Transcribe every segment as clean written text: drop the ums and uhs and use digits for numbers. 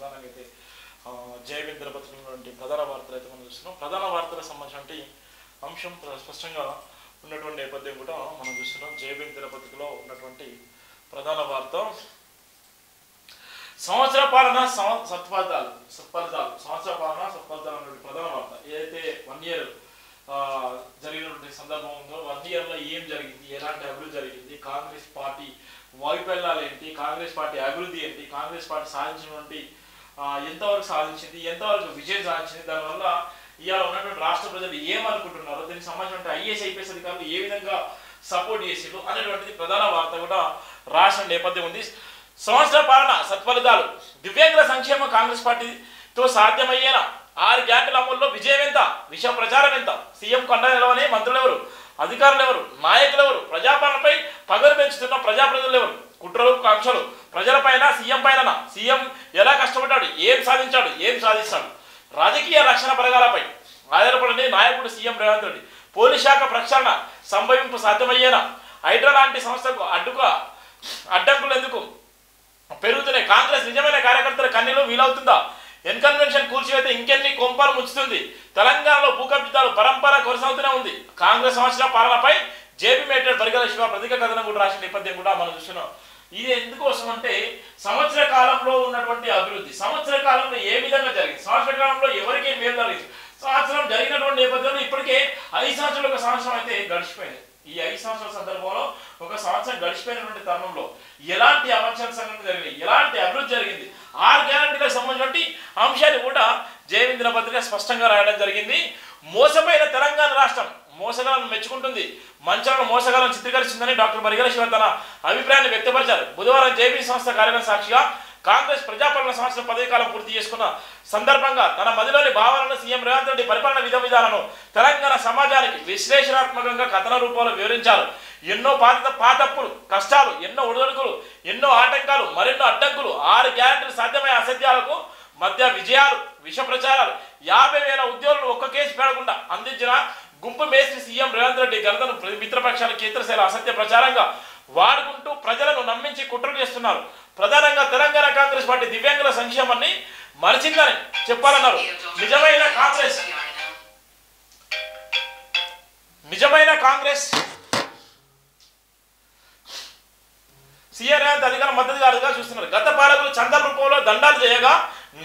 ప్రధానంగా అయితే జయవేంద్ర పత్రికలోని ప్రధాన వార్తలు అయితే మనం చూస్తున్నాం. ప్రధాన వార్తలకు సంబంధించిన అంశం స్పష్టంగా ఉన్నటువంటి నేపథ్యం కూడా మనం చూస్తున్నాం. జయవేంద్ర పత్రికలో ఉన్నటువంటి ప్రధాన వార్త సంవత్సర పాలన సత్ఫలితాలు సంవత్సర పాలన సత్ఫలితాలు అనే ప్రధాన వార్త. ఏదైతే 1 year జరిగినటువంటి సందర్భం ఉందో 1 year లో ఏం జరిగింది, ఎలాంటి అభివృద్ధి జరిగింది, కాంగ్రెస్ పార్టీ వైఫల్యాలు ఏంటి, కాంగ్రెస్ పార్టీ అభివృద్ధి ఏంటి, కాంగ్రెస్ పార్టీ సాధించినటువంటి ఎంతవరకు సాధించింది, ఎంతవరకు విజయం సాధించింది, దానివల్ల ఇవాళ ఉన్నటువంటి రాష్ట్ర ప్రజలు ఏమనుకుంటున్నారో, దీనికి సంబంధించిన ఐఏఎస్ ఐపీఎస్ అధికారులు ఏ విధంగా సపోర్ట్ చేసిండ్రు అనేటువంటిది ప్రధాన వార్త కూడా రాష్ట్ర నేపథ్యం ఉంది. సంవత్సర పాలన సత్ఫలితాలు, దివ్యాంగుల సంక్షేమ కాంగ్రెస్ పార్టీతో సాధ్యమయ్యేనా, 6 గ్యారెంటీల అమల్లో విజయం ఎంత, విష ప్రచారం ఎంత, సీఎం కొండ నిలవని మంత్రులు ఎవరు, అధికారులు ఎవరు, నాయకులు ఎవరు, ప్రజాపాలనపై పగలు పెంచుతున్న ప్రజాప్రతినిధులు ఎవరు, కుట్రలు కాంక్షలు ప్రజలపైన సీఎం పైన, సీఎం ఎలా కష్టపడ్డాడు, ఏం సాధించాడు, ఏం సాధిస్తాడు, రాజకీయ రక్షణ బలగాలపై ఆధారపడని నాయకుడు సీఎం రేవంత్ రెడ్డి, పోలీస్ శాఖ ప్రక్షాళన సంభవింపు సాధ్యమయ్యేనా, హైడ్రా లాంటి సంస్థకు అడ్డంకులు ఎందుకు పెరుగుతున్నాయి, కాంగ్రెస్ నిజమైన కార్యకర్తల కన్నీలు వీలవుతుందా, ఎన్కన్వెన్షన్ కూల్చివేత ఇంకెన్ని కొంపలు ముంచుతుంది, తెలంగాణలో భూకబ్జితాలు పరంపర కొనసాగుతూనే ఉంది, కాంగ్రెస్ సంవత్సర పాలనపై జేపీ మేటర్ బరిగల శివ ప్రతీక కథనం కూడా రాసిన నేపథ్యం కూడా మనం చూస్తున్నాం. ఇది ఎందుకోసం అంటే సంవత్సర కాలంలో ఉన్నటువంటి అభివృద్ధి, సంవత్సర కాలంలో ఏ విధంగా జరిగింది, సంవత్సర కాలంలో ఎవరికి మేలు జరిగింది, సంవత్సరం జరిగినటువంటి నేపథ్యంలో ఇప్పటికే 5 సంవత్సరాలు ఒక సంవత్సరం అయితే గడిచిపోయింది. ఈ 5 సంవత్సరాల సందర్భంలో ఒక సంవత్సరం గడిచిపోయినటువంటి తరుణంలో ఎలాంటి అవంశాల సంఘటన జరిగింది, ఎలాంటి అభివృద్ధి జరిగింది, 6 గ్యారెంటీలకు సంబంధించిన అంశాన్ని కూడా జయవేంద్ర పత్రిక స్పష్టంగా రాయడం జరిగింది. మోసపోయిన తెలంగాణ రాష్ట్రం మోసగాలను మెచ్చుకుంటుంది, మంచాలను మోసగాలను చిత్రీకరిస్తుందని డాక్టర్ బరిగల శివ తన అభిప్రాయాన్ని వ్యక్తపరిచారు. బుధవారం జేబీ సంస్థ కార్యక్రమం సాక్షిగా కాంగ్రెస్ ప్రజాపాలన సంవత్సరం పదవి కాలం పూర్తి చేసుకున్న సందర్భంగా తన మదిలోని భావనలను సీఎం రేవంత్ రెడ్డి పరిపాలన విధానాలను తెలంగాణ సమాజానికి విశ్లేషణాత్మకంగా కథన రూపంలో వివరించారు. ఎన్నో పాతప్పులు, కష్టాలు, ఎన్నో ఒడిదొడుకులు, ఎన్నో ఆటంకాలు, మరెన్నో అడ్డంకులు, 6 గ్యారెంటీలు సాధ్యమయ్యే అసాధ్యాలకు మధ్య విజయాలు, విష ప్రచారాలు, 50,000 ఉద్యోగులను ఒక్క కేసు పెడకుండా అందించిన గుంపు మేస్త్రి సీఎం రేవంత్ రెడ్డి ఘనతను మిత్రపక్షాల కేంద్రశైల అసత్య ప్రచారంగా వాడుకుంటూ ప్రజలను నమ్మించి కుట్రలు చేస్తున్నారు. ప్రధానంగా తెలంగాణ కాంగ్రెస్ పార్టీ దివ్యాంగుల సంక్షేమాన్ని మరిచిందని చెప్పాలన్నారు. నిజమైన కాంగ్రెస్ సీఎం రేవంత్ అధికారుల మద్దతుదారుగా చూస్తున్నారు. గత పాలకులు చందాల రూపంలో దండాలు చేయగా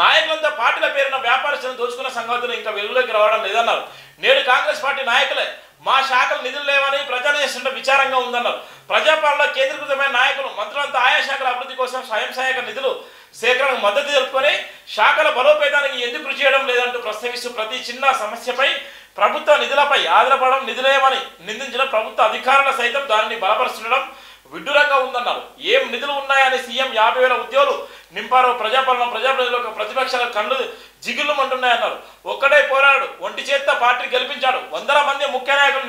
నాయకులంతా పార్టీల పేరున వ్యాపారస్తులను దోచుకున్న సంగతులు ఇంకా వెలుగులోకి రావడం లేదన్నారు. నేడు కాంగ్రెస్ పార్టీ నాయకులే మా శాఖలు నిధులు లేవని ప్రచారం చేస్తుంటే విచారంగా ఉందన్నారు. ప్రజాపాలనలో కేంద్రీకృతమైన నాయకులు మంత్రులంతా ఆయా శాఖల అభివృద్ధి కోసం స్వయం సహాయక నిధులు సేకరణకు మద్దతు తెలుపుకొని శాఖల బలోపేతానికి ఎందుకు కృషి చేయడం లేదంటూ ప్రస్తావిస్తూ ప్రతి చిన్న సమస్యపై ప్రభుత్వ నిధులపై ఆధారపడడం నిధులేమని నిందించిన ప్రభుత్వ అధికారుల సైతం దానిని బలపరుస్తుండడం విడ్డూరంగా ఉందన్నారు. ఏం నిధులు ఉన్నాయని సీఎం 50,000 ఉద్యోగులు నింపారో ప్రజాపాలన ప్రజాప్రతినిధులకు ప్రతిపక్షాల కళ్ళు జిగుళ్ళు అంటున్నాయన్నారు. ఒక్కడే పోరాడు, ఒంటి చేత్తో పార్టీ గెలిపించాడు, 100 మంది ముఖ్య నాయకులు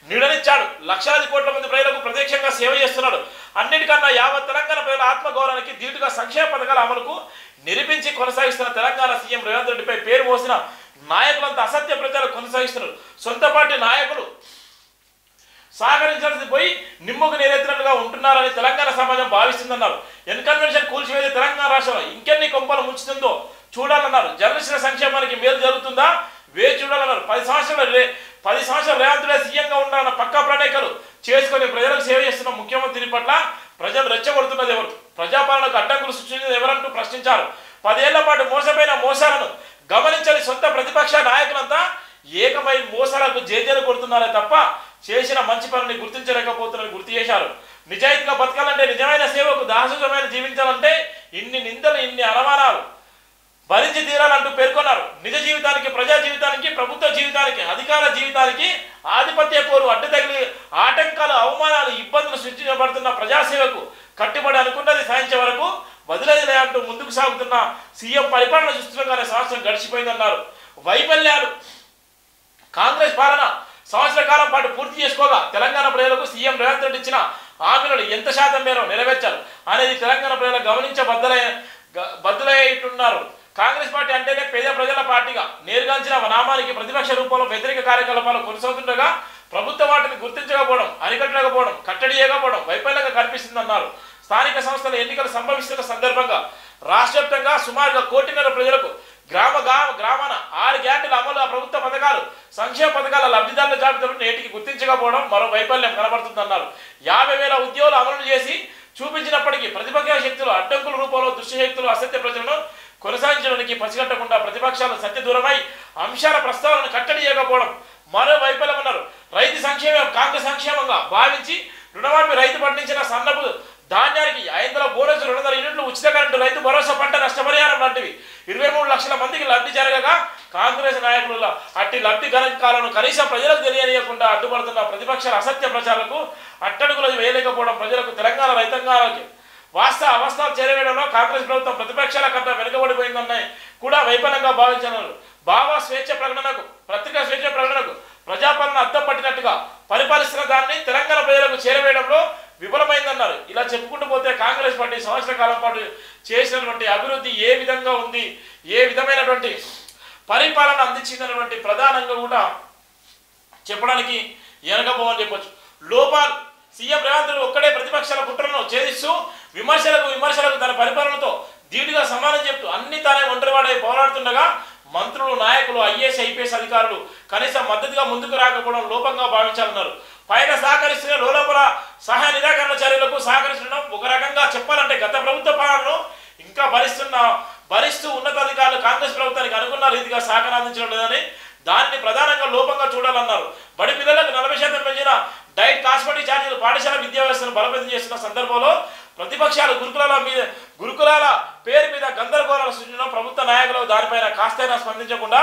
నీడనిచ్చాడు, లక్షలాది కోట్ల మంది ప్రజలకు ప్రత్యక్షంగా సేవ చేస్తున్నాడు. అన్నిటికన్నా యావత్ తెలంగాణ ప్రజల ఆత్మగౌరవానికి ధీటుగా సంక్షేమ పథకాల అమలుకు నిరూపించి కొనసాగిస్తున్న తెలంగాణ సీఎం రేవంత్ రెడ్డిపై పేరు మోసిన నాయకులంతా అసత్య ప్రచారం కొనసాగిస్తున్నారు. సొంత పార్టీ నాయకులు సహకరించాల్సి పోయి నిమ్మకు నీరెత్తినట్లుగా ఉంటున్నారని తెలంగాణ సమాజం భావిస్తుందన్నారు. ఎన్కన్వెన్షన్ కూల్చివేసే తెలంగాణ రాష్ట్రంలో ఇంకెన్ని కొంపలు ముంచుతుందో చూడాలన్నారు. జర్నలిస్టుల సంక్షేమానికి మేలు జరుగుతుందా వేచి చూడాలన్నారు. 10 సంవత్సరాలు రేవంత్ రెడ్డి సీఎంగా ఉండాలన్న పక్కా ప్రణాళికలు చేసుకుని ప్రజలకు సేవ చేస్తున్న ముఖ్యమంత్రి పట్ల ప్రజలు రెచ్చగొడుతున్నది ఎవరు, ప్రజాపాలనకు అడ్డంకులు సృష్టించేది ఎవరంటూ ప్రశ్నించారు. 10 ఏళ్ల పాటు మోసపోయిన మోసాలను గమనించని సొంత ప్రతిపక్ష నాయకులంతా ఏకమై మోసాలకు జేజేలు కొడుతున్నారే తప్ప చేసిన మంచి పనిని గుర్తించలేకపోతున్నారని గుర్తు చేశారు. నిజాయితీగా బతకాలంటే, నిజమైన సేవకు దాసోహమైన జీవించాలంటే ఇన్ని నిందలు, ఇన్ని అనుమానాలు భరించి తీరాలంటూ పేర్కొన్నారు. నిజ జీవితానికి, ప్రజా జీవితానికి, ప్రభుత్వ జీవితానికి, అధికార జీవితానికి ఆధిపత్య కోరు అడ్డు తగిలి ఆటంకాలు, అవమానాలు, ఇబ్బందులు సృష్టించబడుతున్న ప్రజాసేవకు కట్టుబడి అనుకున్నది సాధించే వరకు వదిలేదిలే అంటూ ముందుకు సాగుతున్న సీఎం పరిపాలన చూస్తుండగానే సంవత్సరం గడిచిపోయిందన్నారు. వైఫల్యాలు, కాంగ్రెస్ పాలన సంవత్సర కాలం పాటు పూర్తి చేసుకోగా తెలంగాణ ప్రజలకు సీఎం రేవంత్ రెడ్డి ఇచ్చిన హామీలను ఎంత శాతం మేర నెరవేర్చారు అనేది తెలంగాణ ప్రజలు బద్దులయ్యున్నారు. కాంగ్రెస్ పార్టీ అంటేనే పేద ప్రజల పార్టీగా నేరుగాంచిన నామానికి ప్రతిపక్ష రూపంలో వ్యతిరేక కార్యకలాపాలు కొనసాగుతుండగా ప్రభుత్వ వాటిని గుర్తించకపోవడం, అరికట్టకపోవడం, కట్టడి చేయకపోవడం వైఫల్యంగా కనిపిస్తుందన్నారు. స్థానిక సంస్థల ఎన్నికలు సంభవిస్తున్న సందర్భంగా రాష్ట్ర వ్యాప్తంగా సుమారుగా 1.5 కోటి ప్రజలకు గ్రామాన 6 గ్యారెంటీల అమలు, ప్రభుత్వ పథకాలు, సంక్షేమ పథకాల లబ్ధిదారుల జాబితాను నేటికి గుర్తించకపోవడం మరో వైఫల్యం కనబడుతుందన్నారు. 50,000 ఉద్యోగులు అమలు చేసి చూపించినప్పటికీ ప్రతిపక్ష శక్తులు అడ్డంకుల రూపంలో దుష్టశక్తులు అసత్య ప్రజలను కొనసాగించడానికి పసిగట్టకుండా ప్రతిపక్షాలు సత్యదూరమై అంశాల ప్రస్తావనను కట్టడి చేయకపోవడం మరో వైఫల్యం అన్నారు. రైతు సంక్షేమం కాంగ్రెస్ సంక్షేమంగా భావించి రుణమాఫీ, రైతు పండించిన సన్నపు ధాన్యానికి 500 బోనస్, 200 యూనిట్లు ఉచిత కరెంటు, రైతు భరోసా, పంట నష్టపరిహారం లాంటివి 23 లక్షల మందికి లబ్ధి జరగగా కాంగ్రెస్ నాయకుల అట్టి లబ్ధి గణాంకాలను కనీసం ప్రజలకు తెలియనియకుండా అడ్డుపడుతున్న ప్రతిపక్షాల అసత్య ప్రచారాలకు అట్టడుగులు వేయలేకపోవడం ప్రజలకు, తెలంగాణ రైతాంగాలకి అవస్థలు చేరవేయడంలో కాంగ్రెస్ ప్రభుత్వం ప్రతిపక్షాల కట్ట వెనుకబడిపోయిందన్న కూడా వైఫల్యంగా భావించారు. భావ స్వేచ్ఛ ప్రకటనకు, పత్రికా స్వేచ్ఛ ప్రకటనకు ప్రజాపాలన అద్దం పట్టినట్టుగా పరిపాలిస్తున్న దాన్ని తెలంగాణ ప్రజలకు చేరవేయడంలో విఫలమైందన్నారు. ఇలా చెప్పుకుంటూ పోతే కాంగ్రెస్ పార్టీ సంవత్సర కాలం పాటు చేసినటువంటి అభివృద్ధి ఏ విధంగా ఉంది, ఏ విధమైనటువంటి పరిపాలన అందించిందన్నటువంటి ప్రధానంగా కూడా చెప్పడానికి వెనకపోవని చెప్పొచ్చు. లోపాలు సీఎం రేవంత్ రెడ్డి ఒక్కడే ప్రతిపక్షాల కుట్రలను ఛేదిస్తూ విమర్శలకు తన పరిపాలనతో ధీటుగా సమానం చెప్తూ అన్ని తానే ఒంటరివాడై పోరాడుతుండగా మంత్రులు, నాయకులు, ఐఏఎస్, ఐపీఎస్ అధికారులు కనీసం మద్దతుగా ముందుకు రాకపోవడం లోపంగా భావించాలన్నారు. పైన సహకరిస్తున్న లోపల సహాయ నిరాకరణ చర్యలకు సహకరిస్తుండడం ఒక రకంగా చెప్పాలంటే గత ప్రభుత్వ పాలనను ఇంకా భరిస్తూ ఉన్నతాధికారులు కాంగ్రెస్ ప్రభుత్వానికి అనుకున్న రీతిగా సహకారం అందించడం లేదని దాన్ని ప్రధానంగా లోపంగా చూడాలన్నారు. బడి పిల్లలకు 40% పెంచిన డైట్, కాస్మెటిక్ ఛార్జీలు పాఠశాల విద్యా వ్యవస్థను బలోపేతం చేస్తున్న సందర్భంలో ప్రతిపక్షాలు గురుకులాల పేరు మీద గందరగోళాలు సృష్టించడం, ప్రభుత్వ నాయకులు దానిపైన కాస్తైనా స్పందించకుండా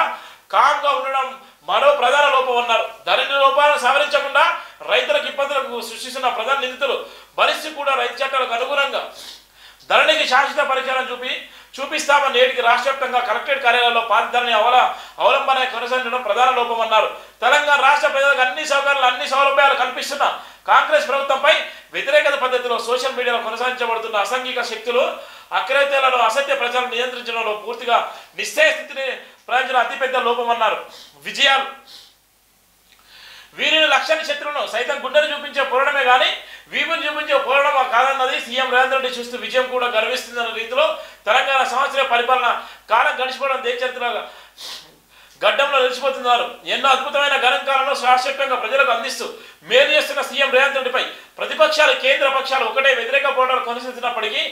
కామ్గా ఉండడం మరో ప్రధాన లోపం అన్నారు. ధరణి లోపాలను సవరించకుండా రైతులకు ఇబ్బందులకు సృష్టిస్తున్న ప్రధాన నిందితులు భరిస్తూ కూడా రైతు చట్టాలకు అనుగుణంగా ధరణికి శాశ్వత పరిష్కారం చూపిస్తామని నేటికి రాష్ట్ర వ్యాప్తంగా కలెక్టరేట్ కార్యాలయాల్లో పాత ధరణి అవలంబన కొనసాగించడం ప్రధాన లోపం అన్నారు. తెలంగాణ రాష్ట్ర ప్రజలకు అన్ని సౌకర్యాలు, అన్ని సౌలభ్యాలు కల్పిస్తున్న కాంగ్రెస్ ప్రభుత్వంపై వ్యతిరేకత పద్ధతిలో సోషల్ మీడియాలో కొనసాగించబడుతున్న అసాంఘిక శక్తులు అక్రయతలను, అసత్య ప్రచారం నియంత్రించడంలో పూర్తిగా నిశ్చయ స్థితిని ప్రజల అతిపెద్ద లోపమన్నారు. విజయాలు వీరిని లక్ష్యాన్ని శత్రువును సైతం గుండెను చూపించే పోరాడమే కానీ వీపుని చూపించే పోరాడం కాదన్నది సీఎం రేవంత్ రెడ్డి చూస్తూ విజయం కూడా గర్విస్తుందన్న రీతిలో తెలంగాణ సంవత్సర పరిపాలన కాలం గడిచిపోవడం దేశ చరిత్ర గడ్డంలో నిలిచిపోతున్నారు. ఎన్నో అద్భుతమైన గణాంకాలను శాశ్వతంగా ప్రజలకు అందిస్తూ మేలు చేస్తున్న సీఎం రేవంత్ రెడ్డిపై ప్రతిపక్షాలు, కేంద్ర పక్షాలు ఒకటే వ్యతిరేక పోరాటాలు కొనసాగుతున్నప్పటికీ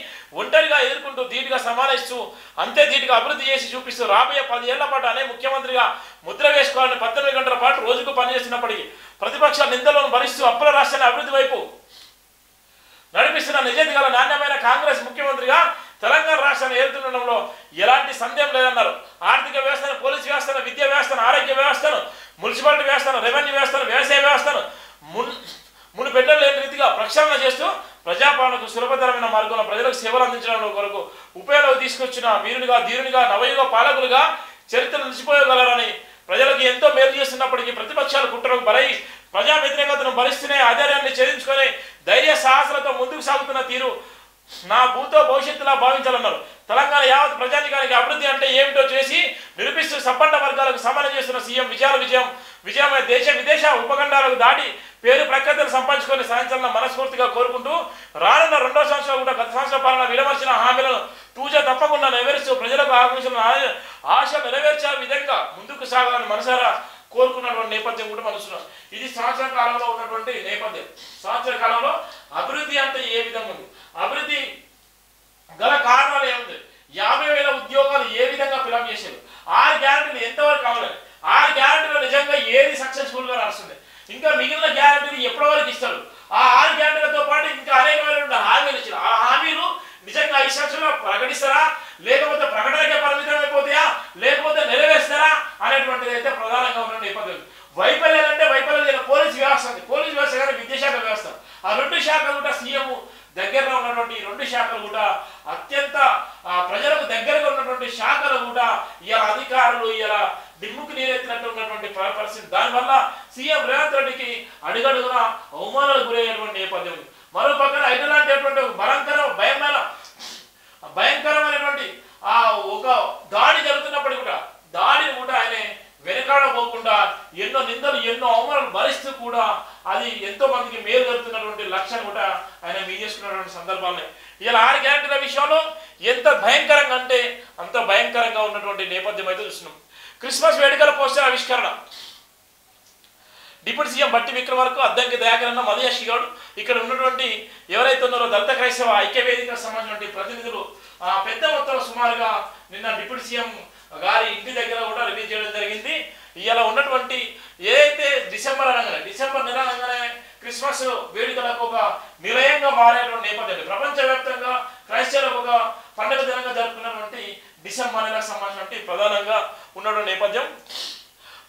ఒంటరిగా ఎదుర్కొంటూ ధీటుగా సమాలిస్తూ అంతే ధీటుగా అభివృద్ధి చేసి చూపిస్తూ రాబోయే 10 ఏళ్ల పాటు అనే ముఖ్యమంత్రిగా ముద్ర వేసుకోవాలని 18 గంటల పాటు రోజుకు పనిచేస్తున్నప్పటికీ ప్రతిపక్షాల నిందలను భరిస్తూ అప్పుల రాష్ట్రాన్ని అభివృద్ధి వైపు నడిపిస్తున్న నిజాయితీ గల నాణ్యమైన కాంగ్రెస్ ముఖ్యమంత్రిగా తెలంగాణ రాష్ట్రాన్ని ఏలుతుండడంలో ఎలాంటి సందేహం లేదన్నారు. ఆర్థిక వ్యవస్థను, పోలీసు వ్యవస్థను, విద్యా వ్యవస్థను, ఆరోగ్య వ్యవస్థను, మున్సిపాలిటీ వ్యవస్థను, రెవెన్యూ వ్యవస్థను, వ్యవసాయ వ్యవస్థను మునుపెన్నడూ లేని రీతిగా ప్రక్షాళన చేస్తూ ప్రజాపాలనకు సులభతరమైన మార్గంలో ప్రజలకు సేవలు అందించడం కొరకు ఉపయోగం తీసుకొచ్చిన వీరునిగా, ధీరునిగా, నవయుగ పాలకులుగా చరిత్ర నిలిచిపోయగలరని ప్రజలకు ఎంతో మేలు చేస్తున్నప్పటికీ ప్రతిపక్షాలు కుట్రకు బలై ప్రజా వ్యతిరేకతను భరిస్తూనే ఆధార్యాన్ని ఛేదించుకొని ధైర్య సాహసాలతో ముందుకు సాగుతున్న తీరు నా భూతో భవిష్యత్తులా భావించాలన్నారు. తెలంగాణ యావత్ ప్రజానికానికి అభివృద్ధి అంటే ఏమిటో చేసి నిరూపిస్తూ సంపన్న వర్గాలకు సమానం చేస్తున్న సీఎం విజయమే దేశ విదేశ ఉపఖండాలకు దాటి పేరు ప్రఖ్యాతులు సంపాదించుకొని సాధించాలని మనస్ఫూర్తిగా కోరుకుంటూ రానున్న 2వ సంవత్సరం కూడా గత సంవత్సర పాలన విడమర్చిన హామీలను తూజా తప్పకుండా నెరవేరుస్తూ ప్రజలకు ఆకాంక్షల ఆశ నెరవేర్చే విధంగా ముందుకు సాగాలని మనసారా కోరుకున్నటువంటి నేపథ్యం కూడా మనసున్నాం. ఇది సంవత్సర కాలంలో ఉన్నటువంటి నేపథ్యం. సంవత్సర కాలంలో అభివృద్ధి అంటే ఏ విధంగా ఉంది, అభివృద్ధి గల కారణాలు ఏముంది, 50,000 ఉద్యోగాలు ఏ విధంగా ఫిలప్ చేశారు, 6 గ్యారెంటీలు ఎంతవరకు కావాలి, 6 గ్యారెంటీలో నిజంగా ఏది సక్సెస్ఫుల్ గా నడుస్తుంది, ఇంకా మిగిలిన గ్యారెంటీలు ఎప్పటి వరకు ఇస్తారు, ఆ 6 గ్యారెంటీలతో పాటు ఇంకా అనేకమైన హామీలు ఇచ్చారు. ఆ హామీలు నిజంగా 5 సంవత్సరాలు ప్రకటిస్తారా, లేకపోతే ప్రకటనకే పరిమితం అయిపోతాయా, లేకపోతే నెరవేరుస్తారా అనేటువంటిది అయితే ప్రధానంగా ఉన్న నేపథ్యం. వైఫల్యాలు అంటే వైఫల్యాలు పోలీసు వ్యవస్థ ఉంది, పోలీసు వ్యవస్థ కానీ విద్యాశాఖ వ్యవస్థ, ఆ 2 శాఖలు కూడా సీఎం దగ్గరలో ఉన్నటువంటి 2 శాఖలు కూడా అత్యంత ప్రజలకు దగ్గరగా ఉన్నటువంటి శాఖలు కూడా ఇలా అధికారులు ఇలా దిమ్ముకు నీరెత్తినట్టు ఉన్నటువంటి పరిస్థితి. దానివల్ల సీఎం రేవంత్ రెడ్డికి అడుగడుగున అవమానాలు గురయ్యేటువంటి నేపథ్యం ఉంది. మరో పక్కన ఐదులాంటి భయంకరమైనటువంటి ఒక దాడి జరుగుతున్నప్పటికీ కూడా దాడిని కూడా ఆయన వెనకాడపోకుండా ఎన్నో నిందలు, ఎన్నో అవమానాలు భరిస్తూ కూడా అది ఎంతో మందికి మేలు జరుగుతున్నటువంటి లక్ష్యాన్ని కూడా ఆయన చేసుకున్నటువంటి సందర్భాలనే ఇలా 6 గ్యారెంటీల విషయంలో ఎంత భయంకరంగా అంటే అంత భయంకరంగా ఉన్నటువంటి నేపథ్యం అయితే చూస్తున్నాం. క్రిస్మస్ వేడుకల పోస్టర్ ఆవిష్కరణ. డిప్యూటీ సీఎం బట్టి విక్రమార్క, అద్దంకి దయాకర్ అన్న, మధుయాషి గౌడ్, ఇక్కడ ఉన్నటువంటి ఎవరైతే ఉన్నారో దళిత క్రైస్తవ ఐక్యవేదికకు సంబంధించినటువంటి ప్రతినిధులు పెద్ద మొత్తంలో సుమారుగా నిన్న డిప్యూటీ సీఎం గారి ఇంటి దగ్గర కూడా రిలీజ్ చేయడం జరిగింది. ఇలా ఉన్నటువంటి ఏదైతే డిసెంబర్ నెల అనగానే క్రిస్మస్ వేడుకలకు ఒక నిలయంగా మారేటువంటి నేపథ్యం, ప్రపంచవ్యాప్తంగా క్రైస్తవులకు ఒక పండుగ దినంగా జరుపుకున్నటువంటి డిసెంబర్ నెలకు సంబంధించినటువంటి ప్రధానంగా ఉన్నటువంటి నేపథ్యం.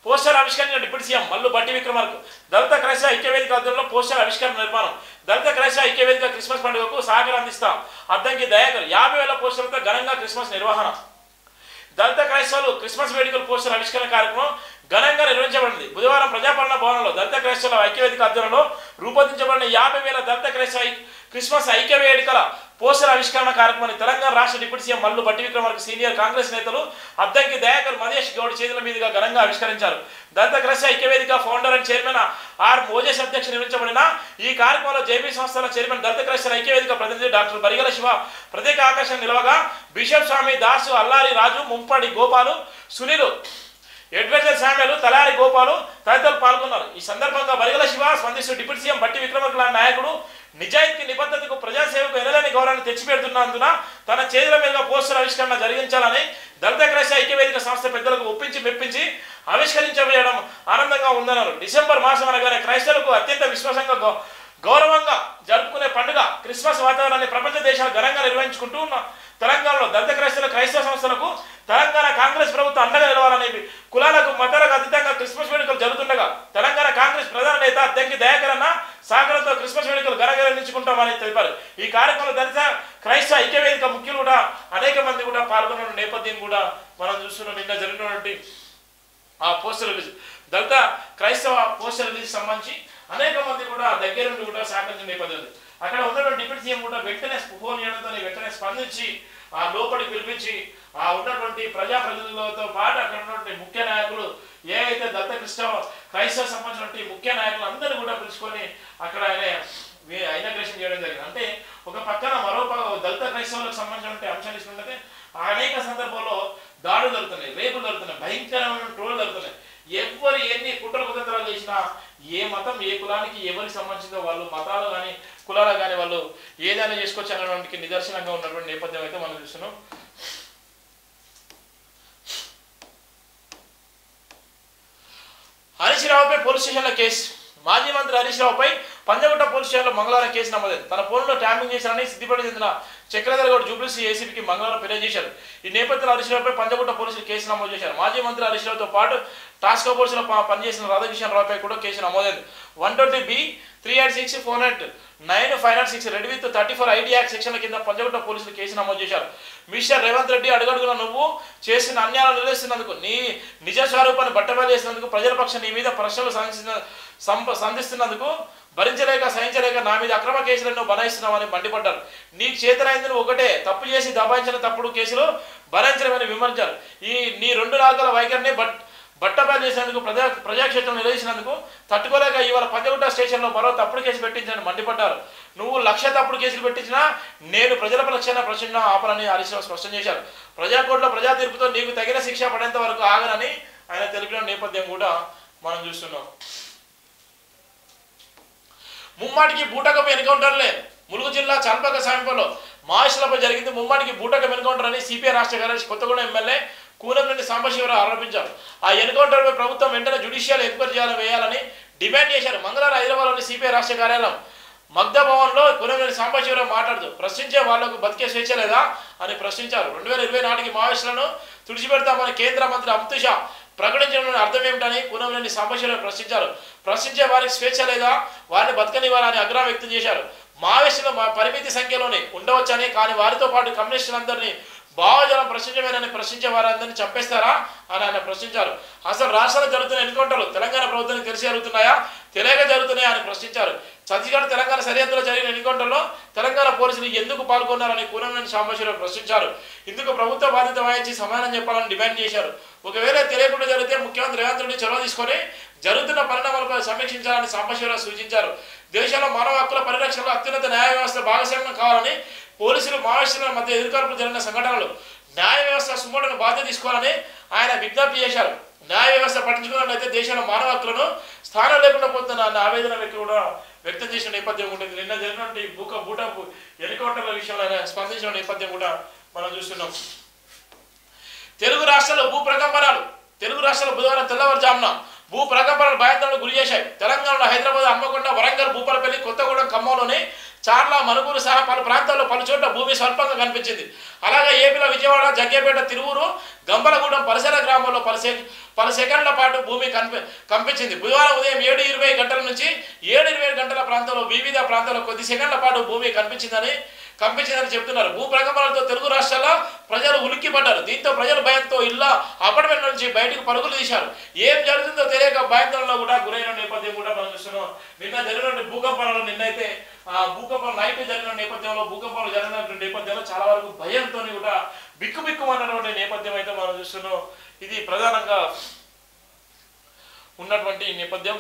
పోస్టర్ ఆవిష్కరణ డిప్యూటీ సీఎం మల్లు బట్టి విక్రమార్క. దళిత క్రైస్తవ ఐక్యవేదిక ఆధ్వర్యంలో పోస్టర్ ఆవిష్కరణ నిర్మాణం. దళిత క్రైస్తవ ఐక్యవేదిక క్రిస్మస్ పండుగకు సహకారం అందిస్తాం. అద్దంకి దయాకర్. 50,000 పోస్టర్లతో ఘనంగా క్రిస్మస్ నిర్వహణ. దళిత క్రైస్తవులు క్రిస్మస్ వేడుకల పోస్టర్ ఆవిష్కరణ కార్యక్రమం ఘనంగా నిర్వహించబడింది. బుధవారం ప్రజాపాలన భవనంలో దళిత క్రైస్తవుల ఐక్యవేదిక ఆధ్వర్యంలో రూపొందించబడిన 50,000 దళిత క్రైస్తవ క్రిస్మస్ ఐక్య వేడుకల పోస్టర్ ఆవిష్కరణ కార్యక్రమాన్ని తెలంగాణ రాష్ట్ర డిప్యూటీ సీఎం మల్లు బట్టి విక్రమార్క, సీనియర్ కాంగ్రెస్ నేతలు అద్దంకి దయాకర్, మధుయాషి గౌడ్ చేతుల మీదుగా ఘనంగా ఆవిష్కరించారు. దళిత క్రైస్తవ ఐక్యవేదిక founder and chairman R Moses అధ్యక్ష నిర్వహించబడిన ఈ కార్యక్రమంలో జేబీ సంస్థల చైర్మన్ దళిత క్రైస్తవ ఐక్యవేదిక ప్రతినిధి డాక్టర్ బరిగల శివ ప్రత్యేక ఆకర్షణ నిలవగా బిషప్ స్వామి దాసు, అల్లారి రాజు, ముంపడి గోపాలు, సునీలు, ఎడ్వెంచర్ శామ్యులు, తలారి గోపాలు తదితరులు పాల్గొన్నారు. ఈ సందర్భంగా బరిగల శివ స్పందిస్తూ డిప్యూటీ సీఎం బట్టి విక్రమార్క లాంటి నాయకుడు నిజాయితీ నిబద్ధతకు ప్రజాసేవకు ఎనలేని గౌరవాన్ని తెచ్చిపెడుతున్నందున తన చేతుల మీదుగా పోస్టర్ ఆవిష్కరణ జరిగించాలని దళిత క్రైస్తవ ఐక్యవేదిక సంస్థ పెద్దలకు ఒప్పించి మెప్పించి ఆవిష్కరించబోయడం ఆనందంగా ఉందన్నారు. డిసెంబర్ మాసం అనగానే క్రైస్తవులకు అత్యంత విశ్వాసంగా గౌరవంగా జరుపుకునే పండుగ క్రిస్మస్ వాతావరణాన్ని ప్రపంచ దేశాలు ఘనంగా నిర్వహించుకుంటూ ఉన్న తెలంగాణలో దళిత క్రైస్తవ సంస్థలకు తెలంగాణ కాంగ్రెస్ ప్రభుత్వం అండగా నిలవాలనేవి కులాలకు మతాలకు అతీతంగా క్రిస్మస్ వేడుకలు జరుగుతుండగా తెలంగాణ కాంగ్రెస్ ప్రధాన నేత అద్దంకి దయాకర్ అన్న సహకారంతో క్రిస్మస్ వేడుకలు ఘనంగా నిర్వహించుకుంటామని తెలిపారు. ఈ కార్యక్రమంలో దళిత క్రైస్తవ ఐక్యవేదిక ముఖ్యులు కూడా అనేక మంది కూడా పాల్గొన్న నేపథ్యం కూడా మనం చూస్తున్నాం. నిన్న జరిగినటువంటి ఆ పోస్టర్ రిలీజ్, దళిత క్రైస్తవ పోస్టర్ రిలీజ్ సంబంధించి అనేక మంది కూడా దగ్గర నుండి కూడా సహకరించిన నేపథ్యం. అక్కడ ఉన్నటువంటి డిప్యూటీ సీఎం కూడా వెంటనే ఫోన్ చేయడంతో వెంటనే స్పందించి ఆ లోపలికి పిలిపించి ఆ ఉన్నటువంటి ప్రజాప్రతినిధులతో పాటు అక్కడ ఉన్నటువంటి ముఖ్య నాయకులు ఏవైతే దళిత క్రైస్తవ సంబంధించినటువంటి ముఖ్య నాయకులు అందరూ కూడా పిలుచుకొని అక్కడ ఆయన ఇనాగ్రేషన్ చేయడం జరిగింది. అంటే ఒక పక్కన మరో దళిత క్రైస్తవులకు సంబంధించినటువంటి అంశాలు ఇస్తుంటే అనేక సందర్భాల్లో దాడులు జరుగుతున్నాయి, రేపులు జరుగుతున్నాయి, భయంకరమైన ట్రోలు జరుగుతున్నాయి. ఎవరు ఎన్ని కుట్ర కుతంత్రాలు చేసినా ఏ మతం ఏ కులానికి ఎవరికి సంబంధించిందో వాళ్ళు మతాలు కానీ కులాలు కానీ వాళ్ళు ఏదైనా చేసుకోవచ్చు అనడానికి నిదర్శనంగా ఉన్నటువంటి నేపథ్యం అయితే మనం చూస్తున్నాం. హరీష్ రావుపై పోలీస్ స్టేషన్లో కేసు. మాజీ మంత్రి హరీష్ రావుపై పంజగుట్ట పోలీస్ స్టేషన్లో మంగళవారం కేసు నమోదైంది. తన ఫోన్లో ట్యాపింగ్ చేశారని సిద్దిపేట చెందిన చక్రధర్ గౌడ్ జూబ్లీస్ ఏసీబీకి మంగళవారం ఫిర్యాదు చేశారు. ఈ నేపథ్యంలో హరీష్ రావుపై పంజగుట్ట పోలీసులు కేసు నమోదు చేశారు. మాజీ మంత్రి హరీష్ రావుతో పాటు టాస్క్ ఫోర్స్లో పనిచేసిన రాధాకిషన్ రావుపై కూడా కేసు నమోదైంది. 120B 386 409 506 red with 34 IT act సెక్షన్ల కింద పంజగుట్ట పోలీసులు కేసు నమోదు చేశారు. మిస్టర్ రేవంత్ రెడ్డి అడుగడుగున నువ్వు చేసిన అన్యాయాలు నిలదీస్తున్నందుకు, నీ నిజ స్వరూపాన్ని బట్టబయలు చేసినందుకు, ప్రజల పక్షం నీ మీద ప్రశ్నలు సంధిస్తున్నందుకు భరించలేక సహించలేక నా మీద అక్రమ కేసులను బనాయిస్తున్నామని మండిపడ్డారు. నీకు చేతనైందని ఒకటే, తప్పు చేసి దబాయించిన తప్పుడు కేసులు భరించలేమని విమర్శించారు. నీ 2 రాగాల వైఖరిని బట్టబయలు చేసినందుకు, ప్రజాక్షేత్రం నిలదీసినందుకు తట్టుకోలేక ఇవాళ పంజగుట్ట స్టేషన్లో మరో తప్పుడు కేసు పెట్టించాలని మండిపడ్డారు. నువ్వు 1,00,000 తప్పుడు కేసులు పెట్టించినా నేను ప్రజల పక్షాన ప్రశ్న ఆపనని హరీష్ రావు స్పష్టం చేశారు. ప్రజాకోర్టులో ప్రజా తీర్పుతో నీకు తగిన శిక్ష పడేంత వరకు ఆగనని ఆయన తెలిపిన నేపథ్యం కూడా మనం చూస్తున్నాం. ముమ్మాటికి బూటకపు ఎన్కౌంటర్లే. ములుగు జిల్లా చల్పక సమీపంలో మావోయిస్టులపై జరిగింది ముమ్మాటికి బూటకపు ఎన్కౌంటర్ అని సిపిఐ రాష్ట్ర కార్యదర్శి కొత్తగూడెం ఎమ్మెల్యే కూనంరెడ్డి సాంబశివరావు ఆరోపించారు. ఆ ఎన్కౌంటర్పై ప్రభుత్వం వెంటనే జ్యుడిషియల్ ఎంక్వైరీ వేయాలని డిమాండ్ చేశారు. మంగళవారం హైదరాబాద్లోని సిపిఐ రాష్ట్ర కార్యాలయం మగ్ధ భవన్లో కూనంరెడ్డి సాంబశివరావు మాట్లాడుతూ ప్రశ్నించే వాళ్లకు బతికే స్వేచ్ఛ లేదా అని ప్రశ్నించారు. 2020 నాటికి మావోయిస్టులను తుడిచిపెడతామని కేంద్ర మంత్రి అమిత్ షా ప్రకటించడం అర్థం ఏమిటని కూనంరెడ్డి సాంబశివరావు ప్రశ్నించారు. ప్రశ్నించే వారికి స్వేచ్ఛ లేదా, వారిని బతకనివ్వాలని ఆగ్రహం వ్యక్తం చేశారు. మావోయిస్టులు పరిమితి సంఖ్యలోనే ఉండవచ్చని, కానీ వారితో పాటు కమ్యూనిస్టులందరినీ భావజనం ప్రశ్నించమేనని ప్రశ్నించే వారందరినీ చంపేస్తారా అని ఆయన ప్రశ్నించారు. అసలు రాష్ట్రంలో జరుగుతున్న ఎన్కౌంటర్లు తెలంగాణ ప్రభుత్వానికి తెలిసి జరుగుతున్నాయా, తెలియక జరుగుతున్నాయా అని ప్రశ్నించారు. ఛత్తీస్గఢ్ తెలంగాణ సరిహద్దులో జరిగిన ఎన్కౌంటర్లో తెలంగాణ పోలీసులు ఎందుకు పాల్గొన్నారని కూనంరెడ్డి సాంబశివరావు ప్రశ్నించారు. ఇందుకు ప్రభుత్వ బాధ్యత వహించి సమాధానం చెప్పాలని డిమాండ్ చేశారు. ఒకవేళ తెలియకుండా జరిగితే ముఖ్యమంత్రి రేవంత్ రెడ్డి చొరవ తీసుకొని జరుగుతున్న పరిణామాలపై సమీక్షించాలని సాంబశివరావు సూచించారు. దేశంలో మానవ హక్కుల పరిరక్షణలో అత్యున్నత న్యాయ వ్యవస్థ భాగస్వామ్యం కావాలని పోలీసులు మావోయిస్టుల మధ్య ఎదురుకాల్పులు జరిగిన సంఘటనలు న్యాయ వ్యవస్థ సుమోటను బాధ్యత తీసుకోవాలని ఆయన విజ్ఞప్తి చేశారు. న్యాయ వ్యవస్థ పట్టించుకున్నట్లయితే దేశంలో మానవ హక్కులను స్థానం లేకుండా పోతున్న ఆవేదన కూడా వ్యక్తం చేసిన నేపథ్యం ఉంటుంది. నిన్న జరిగినటువంటి బూటపు హెలికాప్టర్ల విషయంలో ఆయన స్పందించిన నేపథ్యం కూడా మనం చూస్తున్నాం. తెలుగు రాష్ట్రాల్లో బుధవారం తెల్లవారుజామున భూ ప్రకంపనలు భయాందోళనకు గురి చేశాయి. తెలంగాణలో హైదరాబాద్, హన్మకొండ, వరంగల్, భూపాలపల్లి, కొత్తగూడెం, ఖమ్మంలోని చార్ల, మనుగూరు సహా పలు ప్రాంతాల్లో పలు చోట్ల భూమి స్వల్పంగా కనిపించింది. అలాగే ఏపీలో విజయవాడ, జగ్గేపేట, తిరువూరు, గంబలగూడెం పరిసర గ్రామాల్లో పలు సెకండ్ల పాటు భూమి కంపించింది. బుధవారం ఉదయం 7:20 గంటల నుంచి 7:20 గంటల ప్రాంతంలో వివిధ ప్రాంతాల్లో కొద్ది సెకండ్ల పాటు భూమి కంపించిందని చెప్తున్నారు. భూ ప్రకంపనలతో తెలుగు రాష్ట్రాల్లో ప్రజలు ఉలిక్కిపడ్డారు. దీంతో ప్రజలు భయంతో ఇళ్ల అపార్ట్మెంట్ నుంచి బయటకు పరుగులు తీశారు. ఏం జరుగుతుందో తెలియక భయాందోళనలో కూడా గురైన నేపథ్యం కూడా మనం చూస్తున్నాం. నిన్న జరిగిన భూకంపాలలో నిన్నైతే భూకంపం నైట్ జరిగిన నేపథ్యంలో భూకంపాలు జరిగిన నేపథ్యంలో చాలా వరకు భయంతో కూడా బిక్కుబిక్కుమన్నటువంటి నేపథ్యం అయితే మనం చూస్తున్నాం. ఇది ప్రధానంగా ఉన్నటువంటి నేపథ్యం.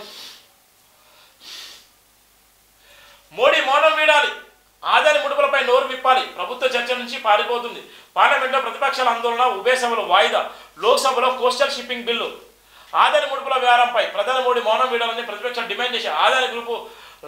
మోడీ మౌనం వీడాలి, ఆదాయ ముడుపులపై నోరు విప్పాలి, ప్రభుత్వ చర్చ నుంచి పారిపోతుంది. పార్లమెంట్లో ప్రతిపక్షాల ఆందోళన, ఉభయ సభలో వాయిదా. లోక్సభలో కోస్టల్ షిప్పింగ్ బిల్లు, ఆదాయ ముడుపుల వ్యవహారంపై ప్రధాని మోడీ మౌనం వీడాలని ప్రతిపక్షాలు డిమాండ్ చేశారు. ఆదాయ గ్రూపు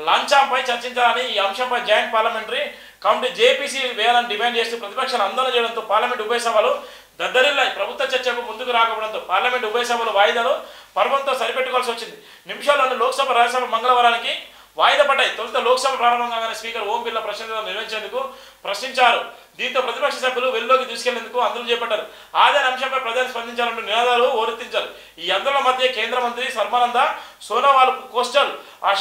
లంచంపై చర్చించాలని ఈ అంశంపై జాయింట్ పార్లమెంటరీ కమిటీ జేపీసీ వేయాలని డిమాండ్ చేస్తూ ప్రతిపక్షాలు ఆందోళన చేయడంతో పార్లమెంట్ ఉభయ సభలు దద్దరిల్లాయి. ప్రభుత్వ చర్చకు ముందుకు రాకపోవడంతో పార్లమెంట్ ఉభయ సభలు వాయిదాలు పర్వంతో సరిపెట్టుకోవాల్సి వచ్చింది. నిమిషాల్లోనే లోక్సభ, రాజ్యసభ మంగళవారానికి వాయిదా పడ్డాయి. తొలుత లోక్సభ ప్రారంభంగానే స్పీకర్ ఓం బిర్లా ప్రశ్నలు నిర్వహించేందుకు ప్రశ్నించారు. దీంతో ప్రతిపక్ష సభ్యులు వెలుగులోకి తీసుకెళ్లేందుకు ఆందోళన చేపట్టారు. ఆదాయ అంశంపై ప్రజలు స్పందించాలంటూ నినాదాలు ఓరెత్తించారు. ఈ ఆందోళన మధ్య కేంద్ర మంత్రి సర్బానంద సోనోవాల్ కోస్టల్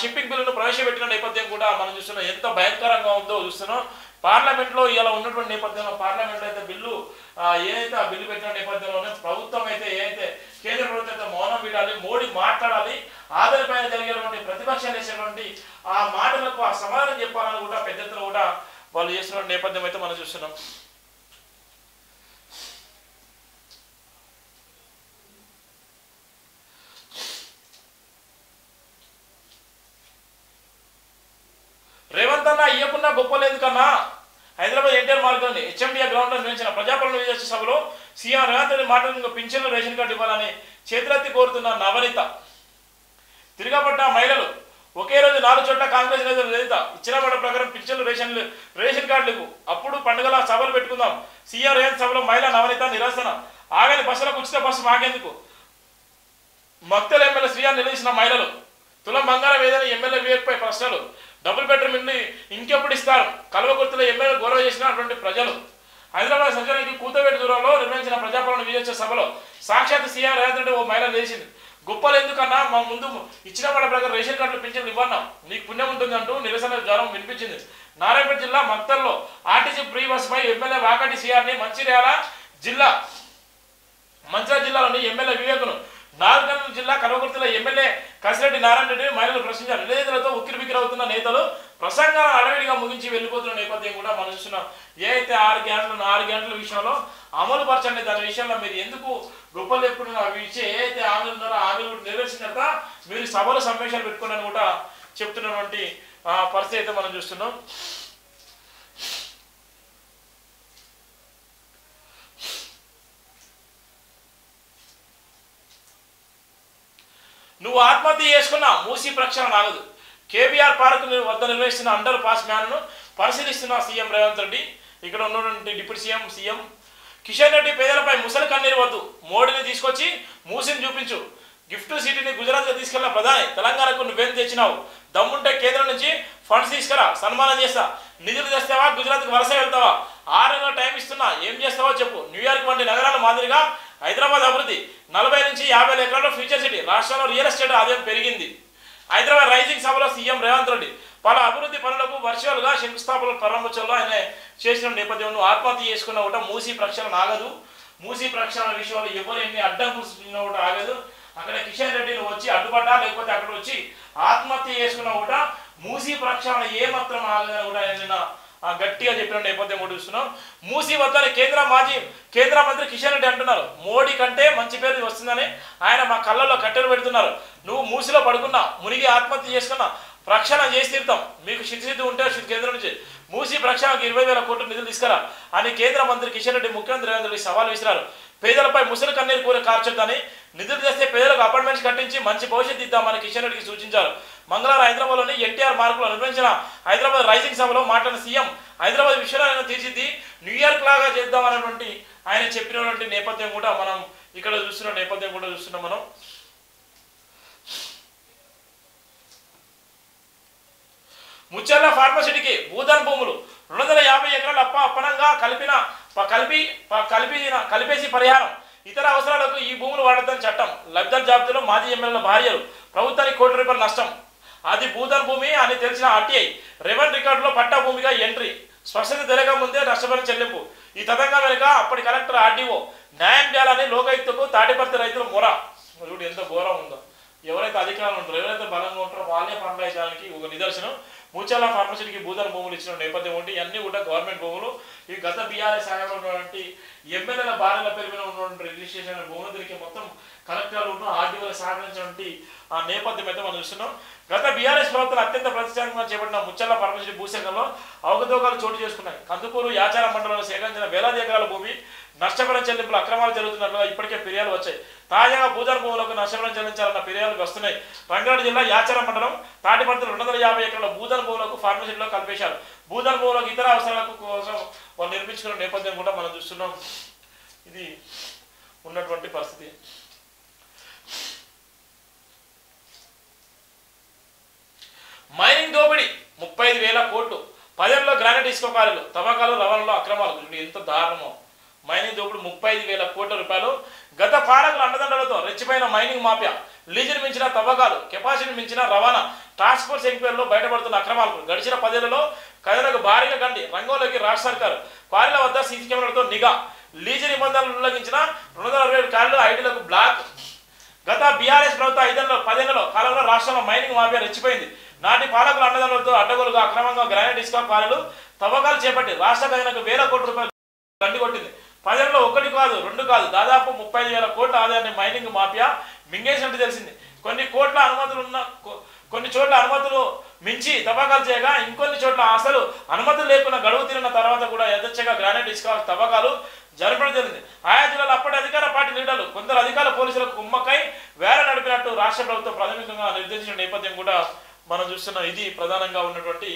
షిప్పింగ్ బిల్లును ప్రవేశపెట్టిన నేపథ్యం కూడా మనం చూస్తున్నాం. ఎంత భయంకరంగా ఉందో చూస్తున్నాం. పార్లమెంట్లో ఇలా ఉన్నటువంటి నేపథ్యంలో పార్లమెంట్లో అయితే బిల్లు ఏదైతే ఆ బిల్లు పెట్టిన నేపథ్యంలోనే ప్రభుత్వం అయితే ఏదైతే కేంద్ర ప్రభుత్వం అయితే మౌనం వీడాలి, మోడీ మాట్లాడాలి, ఆదాయ పైన జరిగేటువంటి ప్రతిపక్షాలు వేసేటువంటి ఆ మాటలకు ఆ సమాధానం చెప్పాలని కూడా పెద్ద ఎత్తున కూడా వాళ్ళు చేస్తున్న నేపథ్యం అయితే మనం చూస్తున్నాం. రేవంత్ అన్న ఇయ్యకున్నా గొప్పలేదు కన్నా హైదరాబాద్ ఎన్టీఆర్ మార్గంలోని హెచ్ఎండిఆర్ గ్రౌండ్లో నిర్వహించిన ప్రజాపాలన విజయోత్సవ సభలో సీఎం రేవంత్ రెడ్డి మాట్లాడుతూ పింఛన్లు రేషన్ కార్డు ఇవ్వాలని చేతులెత్తి కోరుతున్న నవనీత. తిరగబడ్డ మహిళలు ఒకే రోజు 4 చోట్ల కాంగ్రెస్ నేతలు లలిత ఇచ్చిన మాట ప్రకారం పింఛన్లు రేషన్ కార్డులు ఇవ్వు, అప్పుడు పండుగల సభలు పెట్టుకుందాం. సీఎం రేవంత్ సభలో మహిళా నవనీత నిరసన. ఆగని బస్సులకు ఉచిత బస్సు మాకేందుకు. మక్తల్ ఎమ్మెల్యే శ్రీయాన్ని నిలదీసిన మహిళలు. తులం బంగారం ఏదైనా ఎమ్మెల్యే వివేక్పై ప్రశ్నలు. డబుల్ బెడ్రూమ్ ఇల్లు ఇంకెప్పుడు ఇస్తారు. కల్వకుర్తిలో ఎమ్మెల్యే గౌరవ చేసినటువంటి ప్రజలు. హైదరాబాద్ సంచారానికి కూతవేటి దూరంలో నిర్వహించిన ప్రజాపాలన విజయోత్సవ సభలో సాక్షాత్ సీఎం రేవంత్ రెడ్డి ఓ మహిళ లేచింది. గొప్పలు ఎందుకన్నా మా ముందు ఇచ్చిన మాట ప్రకారం రేషన్ కార్డులు పింఛన్లు ఇవ్వన్నా, నీకు పుణ్యం ఉంటుంది అంటూ నిరసన జ్వరం వినిపించింది. నారాయణపేట జిల్లా మక్తల్లో ఆర్టీసీ ఫ్రీ బస్సుపై ఎమ్మెల్యే వాకటి సీఆర్ని మంచిర్యాల జిల్లాలోని ఎమ్మెల్యే వివేకును, నాగర్కర్నూలు జిల్లా కల్వకుర్తిలో ఎమ్మెల్యే కసిరెడ్డి నారాయణ రెడ్డి మహిళలు ప్రశ్నించారు. నిలదీతలతో ఉక్కిరిబిక్కిరవుతున్న నేతలు ప్రసంగాలను అడవిడిగా ముగించి వెళ్ళిపోతున్న నేపథ్యం కూడా మనం చూస్తున్నాం. ఏదైతే 6 గంటల విషయంలో అమలు పరచండి, దాని విషయంలో మీరు ఎందుకు గొప్పలు చెప్పుకున్న విషయం ఏదైతే హామీలు ఉన్నారో హామీలు కూడా నెరవేర్చిన తర్వాత మీరు సభలు సమావేశాలు పెట్టుకోండి కూడా చెప్తున్నటువంటి పరిస్థితి అయితే మనం చూస్తున్నాం. నువ్వు ఆత్మహత్య చేసుకున్నా మూసీ ప్రక్షాళన ఆగదు. కేబీఆర్ పార్క్ వద్ద నిర్వహిస్తున్న అండర్ పాస్ మ్యాన్ను పరిశీలిస్తున్న సీఎం రేవంత్ రెడ్డి. ఇక్కడ ఉన్నటువంటి డిప్యూటీ సీఎం కిషన్ రెడ్డి పేదలపై ముసలి కన్నీరు వద్దు, మోడీని తీసుకొచ్చి మూసిని చూపించు. గిఫ్ట్ సిటీని గుజరాత్లో తీసుకెళ్లిన ప్రధాని తెలంగాణకు నువ్వేం తెచ్చినావు, దమ్ముంటే కేంద్రం నుంచి ఫండ్స్ తీసుకురా, సన్మానం చేస్తా. నిధులు తెస్తావా, గుజరాత్కి వలస వెళ్తావా, 6 నెలల టైం ఇస్తున్నా, ఏం చేస్తావో చెప్పు. న్యూయార్క్ వంటి నగరాల మాదిరిగా హైదరాబాద్ అభివృద్ధి 40 నుంచి 50 ఎకరాల్లో ఫ్యూచర్ సిటీ. రాష్ట్రంలో రియల్ ఎస్టేట్ ఆదాయం పెరిగింది. హైదరాబాద్ రైజింగ్ సభలో సీఎం రేవంత్ రెడ్డి పలు అభివృద్ధి పనులకు వర్చువల్గా శంకుస్థాపన ప్రారంభోత్సవంలో ఆయన చేసిన నేపథ్యంలో ఆత్మహత్య చేసుకున్న కూడా మూసీ ప్రక్షాళన ఆగదు. మూసీ ప్రక్షాళన విషయంలో ఎవరు ఎన్ని అడ్డంకులు కూడా ఆగదు. అక్కడ కిషన్ రెడ్డిని వచ్చి అడ్డుపడ్డా లేకపోతే అక్కడ వచ్చి ఆత్మహత్య చేసుకున్నా కూడా మూసీ ప్రక్షాళన ఏమాత్రం ఆగదని కూడా ఆయన గట్టిగా చెప్పిన నేపథ్యం కూడా చూస్తున్నాం. మూసీ వద్దని కేంద్ర మంత్రి కిషన్ రెడ్డి అంటున్నారు. మోడీ కంటే మంచి పేరు వస్తుందని ఆయన మా కళ్ళలో కట్టెలు పెడుతున్నారు. నువ్వు మూసీలో పడుకున్నా, మునిగి ఆత్మహత్య చేసుకున్నా, ప్రక్షాళన చేసి తీరుతాం, మీకు శక్తిసిద్ధి ఉంటే కేంద్రం నుంచి మూసి ప్రక్షాళనకు 20,000 కోట్ల నిధులు తీసుకురా అని కేంద్ర మంత్రి కిషన్ రెడ్డి ముఖ్యమంత్రి రేవంత్ రెడ్డి సవాల్ విసిరారు. పేదలపై ముసలి కన్నీరు కూర కార్చొద్దని, నిధులు తెస్తే పేదలకు అపార్ట్మెంట్స్ కట్టించి మంచి భవిష్యత్తు ఇద్దామని కిషన్ రెడ్డికి సూచించారు. మంగళవారం హైదరాబాద్లోని ఎన్టీఆర్ మార్కులో నిర్వహించిన హైదరాబాద్ రైజింగ్ సభలో మాట్లాడిన సీఎం హైదరాబాద్ విశ్వనగరంగా తీర్చిది న్యూయార్క్ లాగా చేద్దామన్నటువంటి ఆయన చెప్పినటువంటి నేపథ్యం కూడా మనం ఇక్కడ చూస్తున్నాం మనం. ముచ్చర్ల ఫార్మసిటీకి భూదాన్ భూములు 250 ఎకరాల అప్పనంగా కలిపేసి పరిహారం, ఇతర అవసరాలకు ఈ భూములు వాడద్దని చట్టం. లబ్ధిదారు జాబితాలో మాజీ ఎమ్మెల్యేల భార్యలు, ప్రభుత్వానికి ₹1 నష్టం. అది భూదాన్ భూమి అని తెలిసిన ఆర్టీఐ రెవెన్యూ రికార్డులో పట్టా భూమిగా ఎంట్రీ. స్పష్టత తెలియక ముందే నష్టపరిహారం చెల్లింపు. ఈ తతంగం వెనుక అప్పటి కలెక్టర్ ఆర్డీఓ న్యాయం చేయాలని లోకాయుక్తకు తాటిపర్తి రైతులు మొర. చూడు ఎంత ఘోరం ఉందో. ఎవరైతే అధికారులు ఉంటారో, ఎవరైతే బలంగా ఉంటారో వాళ్ళే పనులు చేయడానికి ఒక నిదర్శనం. ముచ్చాల ఫార్మసిటీకి భూదాన్ భూములు ఇచ్చిన నేపథ్యం ఉంటే ఇవన్నీ కూడా గవర్నమెంట్ భూములు. ఈ గత బీఆర్ఎస్ హయాంలో ఉన్నటువంటి ఎమ్మెల్యేల భార్యల పేరు మీద ఉన్నటువంటి రిజిస్ట్రేషన్ భూములు దీనికి మొత్తం కలెక్టర్లు ఉన్న ఆర్డీఓలు సహకరించినటువంటి ఆ నేపథ్యం అయితే మనం చూస్తున్నాం. గత బీఆర్ఎస్ ప్రభుత్వం అత్యంత ప్రతిష్టాత్మకంగా చేపట్టిన ముచ్చర్ల ఫార్మసిటీ భూసేకరణలో అవకతవకలు చోటు చేసుకున్నాయి. కందుకూరు యాచార మండలంలో సేకరించిన వేలాది ఎకరాల భూమి నష్టపరిహారం చెల్లింపులు అక్రమాలు జరుగుతున్నట్లుగా ఇప్పటికే ఫిర్యాదు వచ్చాయి. తాజాగా భూదాన్ భూములకు నష్టపరిహారం చెల్లించాలన్న ఫిర్యాదులు వస్తున్నాయి. రంగారెడ్డి జిల్లా యాచార మండలం తాటిపర్తిలో 250 ఎకరాల భూదాన్ భూములకు ఫార్మసిటీలో కలిపేశారు. భూదాన్ భూములకు ఇతర అవసరాలకు కోసం వాళ్ళు నిర్మించుకున్న నేపథ్యం కూడా మనం చూస్తున్నాం. ఇది ఉన్నటువంటి పరిస్థితి. మైనింగ్ దోపిడీ 35,000 కోట్లు, 10 ఏళ్లలో గ్రానైట్ ఇసుక కారులు, తవ్వకాలు, రవాణాలో అక్రమాలు. ఎంత దారుణమో. మైనింగ్ దోపిడీ 35,000 కోట్ల రూపాయలు. గత పాలకుల అండదండలతో రెచ్చిపోయిన మైనింగ్ మాఫియా, లీజులు మించిన తవ్వకాలు, కెపాసిటీ మించిన రవాణా, టాస్క్ ఫోర్స్ ఎంక్వైరీలో బయటపడుతున్న అక్రమాలు. గడిచిన 10 ఏళ్లలో ఖజానాకు భారీగా గండి రంగంలోకి రాష్ట్ర సర్కారు. క్వారీల వద్ద సీసీ కెమెరాలతో నిఘా, లీజు నిబంధనలు ఉల్లంఘించిన 267 క్వారీలు, ఐటీలకు బ్లాక్. గత బీఆర్ఎస్ ప్రభుత్వ 10 ఏళ్లలో కాలంలో రాష్ట్రంలో మైనింగ్ మాఫియా రెచ్చిపోయింది. నాటి పాలకుల అండదండలతో అడ్డగోలుగా అక్రమంగా గ్రానైట్ ఇసుక క్వారీలు, తవ్వకాలు చేపట్టి రాష్ట్ర ఖజానాకు వేల కోట్ల రూపాయలు గండి కొట్టింది. 10 ఏళ్లలో 1 కాదు 2 కాదు దాదాపు 35,000 కోట్ల ఆదాయాన్ని మైనింగ్ మాఫియా మింగేసినట్టు తెలిసింది. కొన్ని చోట్ల అనుమతులు మించి తవ్వకాలు చేయగా, ఇంకొన్ని చోట్ల అసలు అనుమతులు లేకుండా గడువు తీరిన తర్వాత కూడా యథేచ్ఛగా గ్రానైట్ ఇసుక తవ్వకాలు జరపడం జరిగింది. ఆయా జిల్లాలో అప్పటి అధికార పార్టీ లీడర్లు కొందరు అధికార పోలీసులకు కుమ్మక్కై వేల నడిపినట్టు రాష్ట్ర ప్రభుత్వం ప్రాథమికంగా నిర్దేశించిన నేపథ్యం కూడా మనం చూస్తున్నాం. ఇది ప్రధానంగా ఉన్నటువంటి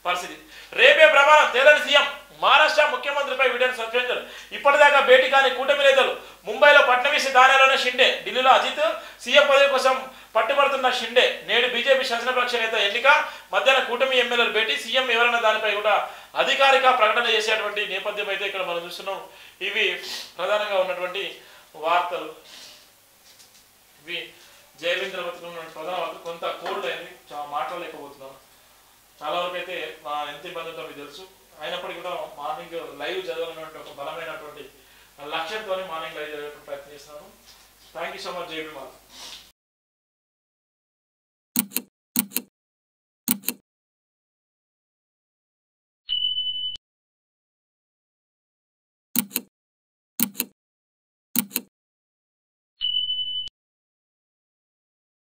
పరిస్థితి. రేపే ప్రమాణం తేలని సీఎం, మహారాష్ట్ర ముఖ్యమంత్రిపై వీడియోను సస్పెండ్. ఇప్పటిదాకా భేటీ కాని కూటమి నేతలు. ముంబైలో ఫడ్నవీస్, దానిలోనే షిండే, ఢిల్లీలో అజిత్. సీఎం పదవి కోసం పట్టుబడుతున్న షిండే. నేడు బీజేపీ శాసనపక్ష నేత ఎన్నిక, మధ్యాహ్నం కూటమి ఎమ్మెల్యేలు భేటీ. సీఎం ఎవరైనా దానిపై కూడా అధికారిక ప్రకటన చేసేటువంటి నేపథ్యం అయితే ఇక్కడ మనం చూస్తున్నాం. ఇవి ప్రధానంగా ఉన్నటువంటి వార్తలు. ఇవి జయవేంద్ర బతుకున్న ప్రధాన వార్తలు. కొంత కోల్డ్ అయింది, మాట్లాడలేకపోతున్నాను. చాలా వరకు అయితే ఎంత ఇబ్బంది ఉందో మీకు తెలుసు. అయినప్పటికీ కూడా మార్నింగ్ లైవ్ చదవాలన్నటువంటి ఒక బలమైనటువంటి లక్ష్యంతో మార్నింగ్ లైవ్ చదివే ప్రయత్నం చేస్తున్నాను. Thank you so much. జై భీమ్.